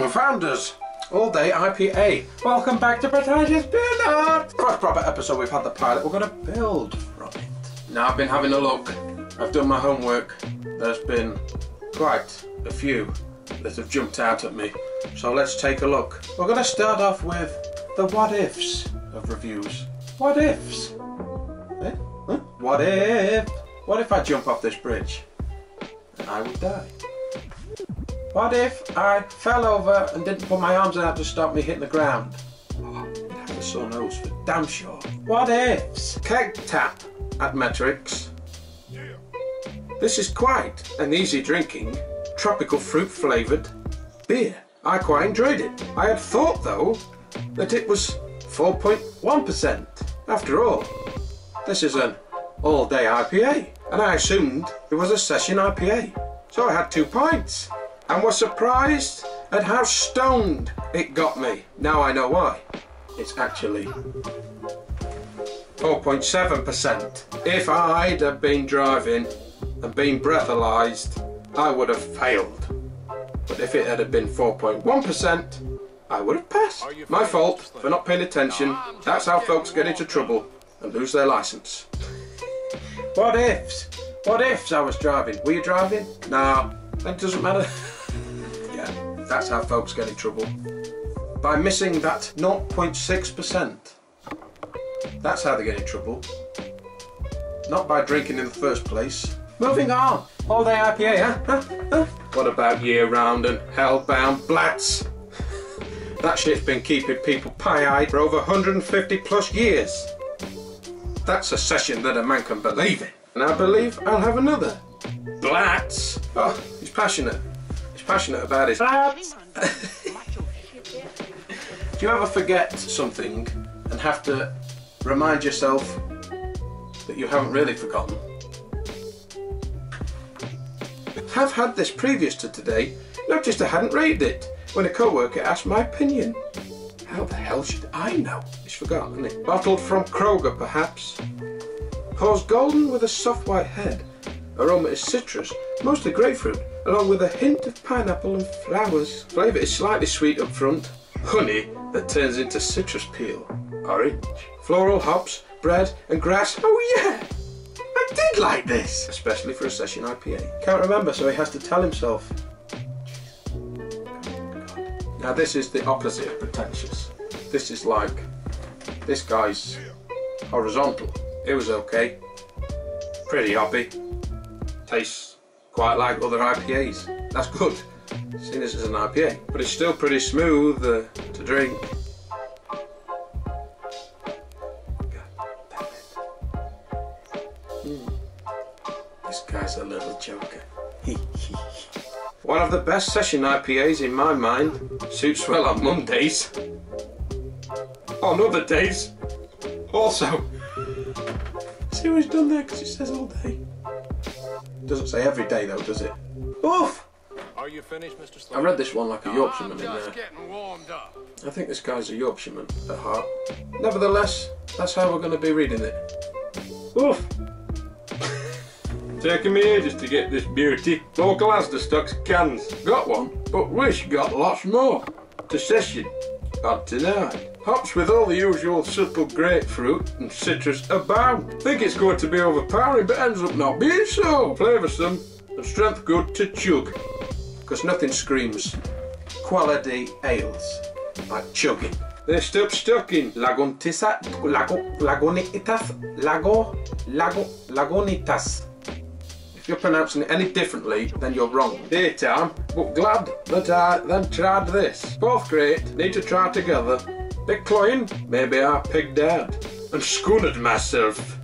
Founders, all day IPA. Welcome back to Pretentiouse Beer Notes. First proper episode we've had the pilot, we're going to build from it. Now I've been having a look, I've done my homework, there's been quite a few that have jumped out at me. So let's take a look. We're going to start off with the what ifs of reviews. What ifs? Eh? Huh? What if I jump off this bridge and I would die? What if I fell over and didn't put my arms out to stop me hitting the ground? Oh, you'd have a sore nose for damn sure. What ifs? Keg tap at Metrics. Yeah. This is quite an easy drinking, tropical fruit flavoured beer. I quite enjoyed it. I had thought though that it was 4.1%. After all, this is an all-day IPA, and I assumed it was a session IPA. So I had 2 pints. And was surprised at how stoned it got me. Now I know why. It's actually 4.7%. If I'd have been driving and been breathalyzed, I would have failed. But if it had been 4.1%, I would have passed. My fault for not paying attention. That's how folks get into trouble and lose their license. What ifs? What ifs I was driving? Were you driving? No, it doesn't matter. That's how folks get in trouble. By missing that 0.6%. That's how they get in trouble. Not by drinking in the first place. Moving on. All day IPA, huh? What about year round and hellbound blats? That shit's been keeping people pie-eyed for over 150 plus years. That's a session that a man can believe in. And I believe I'll have another. Blats. Oh, he's passionate. Passionate about his blats. Do you ever forget something and have to remind yourself that you haven't really forgotten? I've had this previous to today, noticed I hadn't rated it when a co-worker asked my opinion. How the hell should I know? It's forgotten, isn't it? Bottled from Kroger perhaps. Pours golden with a soft white head. Aroma is citrus, mostly grapefruit, along with a hint of pineapple and flowers. Flavour is slightly sweet up front. Honey that turns into citrus peel. Orange. Floral, hops, bread and grass. Oh yeah! I did like this! Especially for a session IPA. Can't remember, so he has to tell himself. Now this is the opposite of pretentious. This is like, this guy's horizontal. It was okay. Pretty hoppy. Tastes quite like other IPAs. That's good, seeing as it's an IPA. But it's still pretty smooth to drink. God damn it. This guy's a little joker. One of the best session IPAs in my mind. Suits well on Mondays. On other days. Also. See what he's done there, because it says all day. Doesn't say every day though, does it? Oof! Are you finished, Mr. Sloan? I read this one like a Yorkshireman in there. Getting warmed up. I think this guy's a Yorkshireman at heart. Nevertheless, that's how we're going to be reading it. Oof! Taking me ages to get this beauty. Local Asda stocks cans. Got one, but wish got lots more. To session. Bad tonight. Hops with all the usual subtle grapefruit and citrus abound. Think it's going to be overpowering, but ends up not being so. Flavoursome and strength good to chug. Because nothing screams quality ales like chugging. They're still stuck in Lagunitas. If you're pronouncing it any differently, then you're wrong. Daytime, but glad that I then tried this. Both great, need to try together. Bit cloying, maybe I pigged out and schoonered myself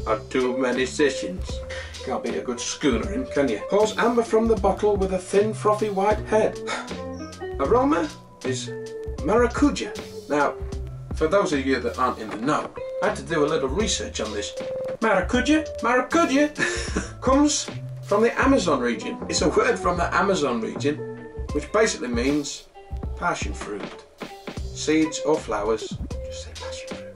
on too many sessions. Can't be a good schoonering, can you? Pours amber from the bottle with a thin, frothy white head. Aroma is maracuja. Now, for those of you that aren't in the know, I had to do a little research on this. Maracuja comes from the Amazon region. It's a word from the Amazon region, which basically means passion fruit. Seeds or flowers, just say passion fruit.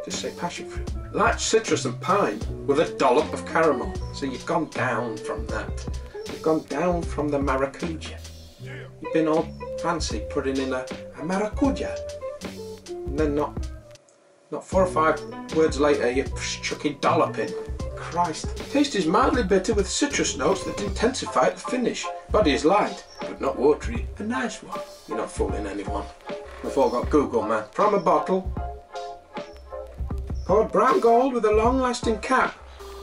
Just say passion fruit. Light citrus and pine with a dollop of caramel. So you've gone down from that. You've gone down from the maracuja. You've been all fancy putting in a maracuja. And then not 4 or 5 words later you're chucking dollop in. Christ. Taste is mildly bitter with citrus notes that intensify at the finish. Body is light, but not watery. A nice one. You're not fooling anyone. We've all got Google, man. From a bottle. Poured brown gold with a long-lasting cap.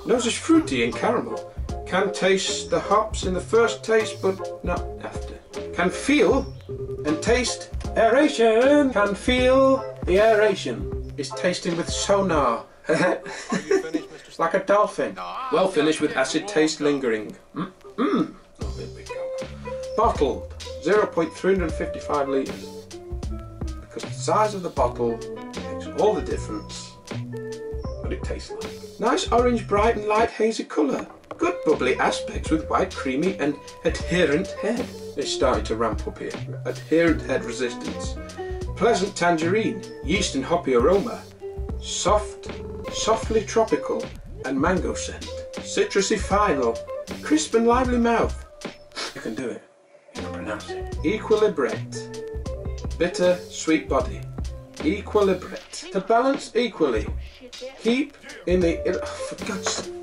Nose is fruity and caramel. Can taste the hops in the first taste, but not after. Can feel and taste aeration. Can feel the aeration. Is tasting with sonar. Like a dolphin. Well finished with acid taste lingering. Oh, there we go. Bottled. 0.355 litres. Because the size of the bottle makes all the difference. What it tastes like. Nice orange, bright and light hazy colour. Good bubbly aspects with white, creamy and adherent head. It's starting to ramp up here. Adherent head resistance. Pleasant tangerine, yeast and hoppy aroma. Softly tropical and mango scent. Citrusy final. Crisp and lively mouth. You can do it. You can pronounce it. Equilibrate. Bitter, sweet body. Equilibrate. To balance equally. Keep in the... Oh, for God's sake.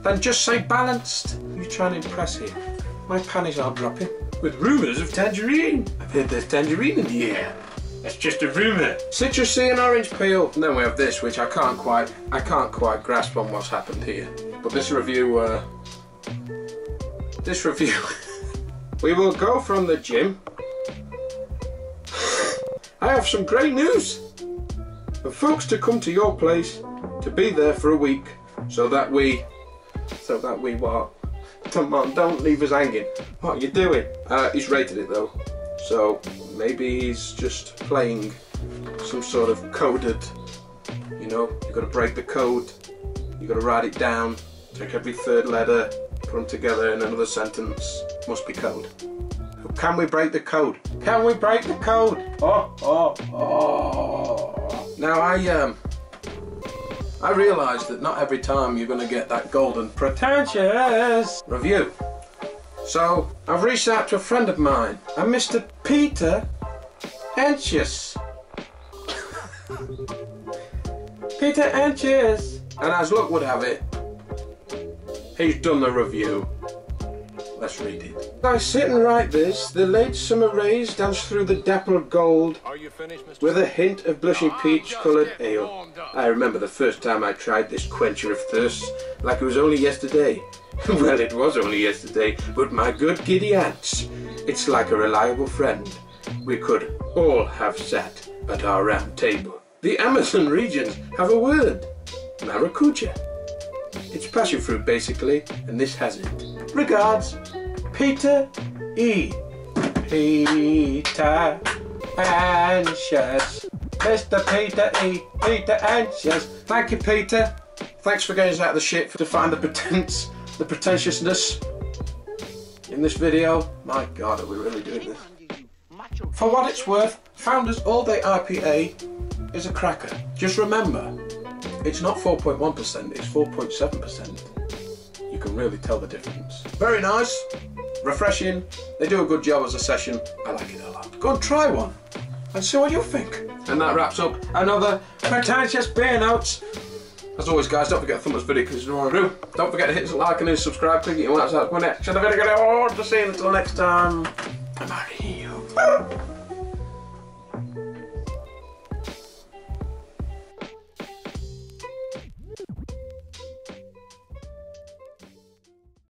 Then just say balanced. You trying to impress here. My panties are dropping. With rumours of tangerine. I've heard there's tangerine in the air. That's just a rumour. Citrusy and orange peel. And then we have this, which I can't quite grasp on what's happened here. But this review, we will go from the gym. I have some great news for folks to come to your place to be there for a week, so that we what? Come on, don't leave us hanging. What are you doing? He's rated it though, so maybe he's just playing some sort of coded, you know, you've got to break the code, you've got to write it down, take every third letter, put them together in another sentence, must be code. Can we break the code? Can we break the code? Oh. Now I realise that not every time you're going to get that golden Pretentious review. So I've reached out to a friend of mine, a Mr. Pretentiouse. Pretentiouse. And as luck would have it, he's done the review. Let's read it. I sit and write this. The late summer rays dance through the dappled gold with a hint of blushing peach-coloured ale. I remember the first time I tried this quencher of thirst, like it was only yesterday. Well, it was only yesterday, but my good giddy aunts, it's like a reliable friend. We could all have sat at our round table. The Amazon regions have a word. Maracuja. It's passion fruit, basically, and this has it. Regards, Peter E. Pretentiouse. Mr. Peter E. Pretentiouse. Thank you, Peter. Thanks for getting us out of the shit to find the pretentioususness in this video. My God, are we really doing this? For what it's worth, Founders All Day IPA is a cracker. Just remember, it's not 4.1%, it's 4.7%. You can really tell the difference. Very nice, refreshing, they do a good job as a session. I like it a lot. Go and try one and see what you think. And that wraps up another Pretentiouse Beer Notes. As always, guys, don't forget to thumb this video because you know what to do. Don't forget to hit the like and subscribe, click it, and that's how it's going next. To see you until next time. I'm out of here.